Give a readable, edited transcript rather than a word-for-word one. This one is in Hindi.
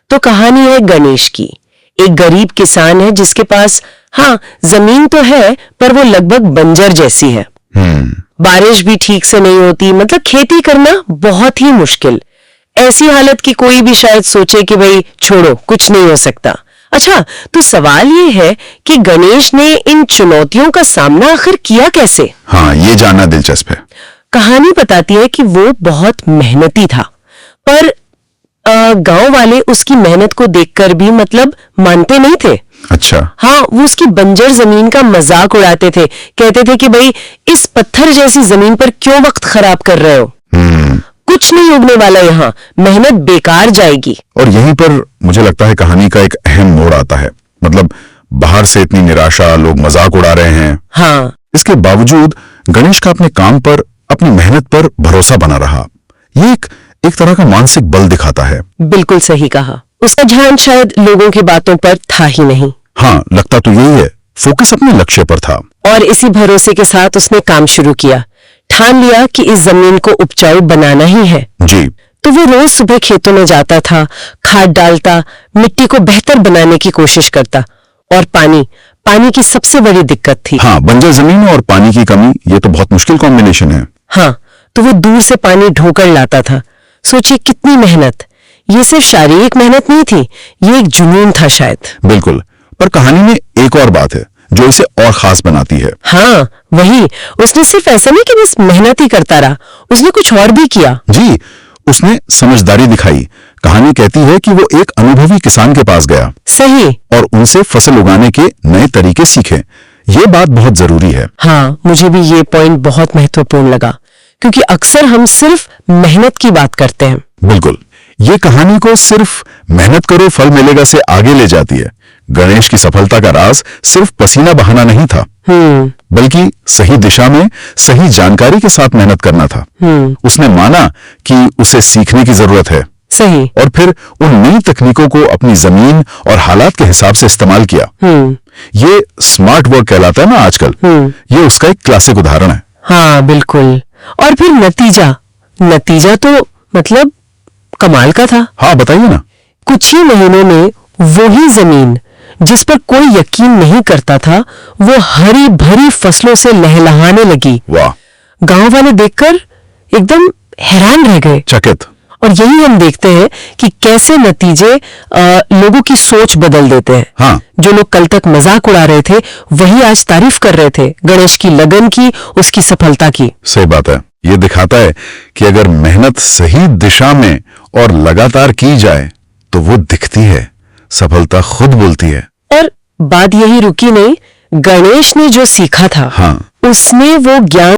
तो कहानी है गणेश की। एक गरीब किसान है जिसके पास जमीन तो है पर वो लगभग बंजर जैसी है। बारिश भी ठीक से नहीं होती, मतलब खेती करना बहुत ही मुश्किल। ऐसी हालत की कोई भी शायद सोचे कि भाई छोड़ो, कुछ नहीं हो सकता। अच्छा, तो सवाल ये है कि गणेश ने इन चुनौतियों का सामना आखिर किया कैसे? हाँ, ये जानना दिलचस्प है। कहानी बताती है कि वो बहुत मेहनती था, पर गांव वाले उसकी मेहनत को देखकर भी मतलब मानते नहीं थे। अच्छा। हाँ, वो उसकी बंजर जमीन का मजाक उड़ाते थे, कहते थे कि भाई इस पत्थर जैसी जमीन पर क्यों वक्त खराब कर रहे हो, कुछ नहीं उगने वाला यहाँ, मेहनत बेकार जाएगी। और यहीं पर मुझे लगता है कहानी का एक अहम मोड़ आता है। मतलब बाहर से इतनी निराशा, लोग मजाक उड़ा रहे हैं, हाँ, इसके बावजूद गणेश का अपने काम पर, अपनी मेहनत पर भरोसा बना रहा। ये एक तरह का मानसिक बल दिखाता है। बिल्कुल सही कहा। उसका ध्यान शायद लोगों की बातों पर था ही नहीं। हाँ, लगता तो यही है। फोकस अपने लक्ष्य पर था और इसी भरोसे के साथ उसने काम शुरू किया। ठान लिया कि इस जमीन को उपजाऊ बनाना ही है। जी। तो वो रोज सुबह खेतों में जाता था, खाद डालता, मिट्टी को बेहतर बनाने की कोशिश करता। और पानी की सबसे बड़ी दिक्कत थी। हाँ, बंजर जमीन और पानी की कमी, ये तो बहुत मुश्किल कॉम्बिनेशन है। हाँ, तो वो दूर से पानी ढोकर लाता था। सोचिए कितनी मेहनत। ये सिर्फ शारीरिक मेहनत नहीं थी, ये एक जुनून था शायद। बिल्कुल। पर कहानी में एक और बात है जो इसे और खास बनाती है। हाँ, वही। उसने सिर्फ ऐसा नहीं कि बस मेहनत ही करता रहा, उसने कुछ और भी किया। जी, उसने समझदारी दिखाई। कहानी कहती है कि वो एक अनुभवी किसान के पास गया, सही, और उनसे फसल उगाने के नए तरीके सीखे। ये बात बहुत जरूरी है। हाँ, मुझे भी ये पॉइंट बहुत महत्वपूर्ण लगा, क्योंकि अक्सर हम सिर्फ मेहनत की बात करते हैं। बिल्कुल। ये कहानी को सिर्फ मेहनत करो फल मिलेगा से आगे ले जाती है। गणेश की सफलता का राज सिर्फ पसीना बहाना नहीं था, बल्कि सही दिशा में सही जानकारी के साथ मेहनत करना था। उसने माना कि उसे सीखने की जरूरत है, सही, और फिर उन नई तकनीकों को अपनी जमीन और हालात के हिसाब से इस्तेमाल किया। ये स्मार्ट वर्क कहलाता है ना आजकल। ये उसका एक क्लासिक उदाहरण है। हाँ, बिल्कुल। और फिर नतीजा तो मतलब कमाल का था। हाँ, बताइए ना। कुछ ही महीनों में वही जमीन जिस पर कोई यकीन नहीं करता था, वो हरी भरी फसलों से लहलहाने लगी। वाह। गांव वाले देखकर एकदम हैरान रह गए, चकित। और यही हम देखते हैं कि कैसे नतीजे लोगों की सोच बदल देते हैं। हाँ। जो लोग कल तक मजाक उड़ा रहे थे, वही आज तारीफ कर रहे थे गणेश की लगन की, उसकी सफलता की। सही बात है। ये दिखाता है कि अगर मेहनत सही दिशा में और लगातार की जाए तो वो दिखती है, सफलता खुद बोलती है। और बात यही रुकी नहीं, गणेश ने जो सीखा था, हाँ, उसने वो ज्ञान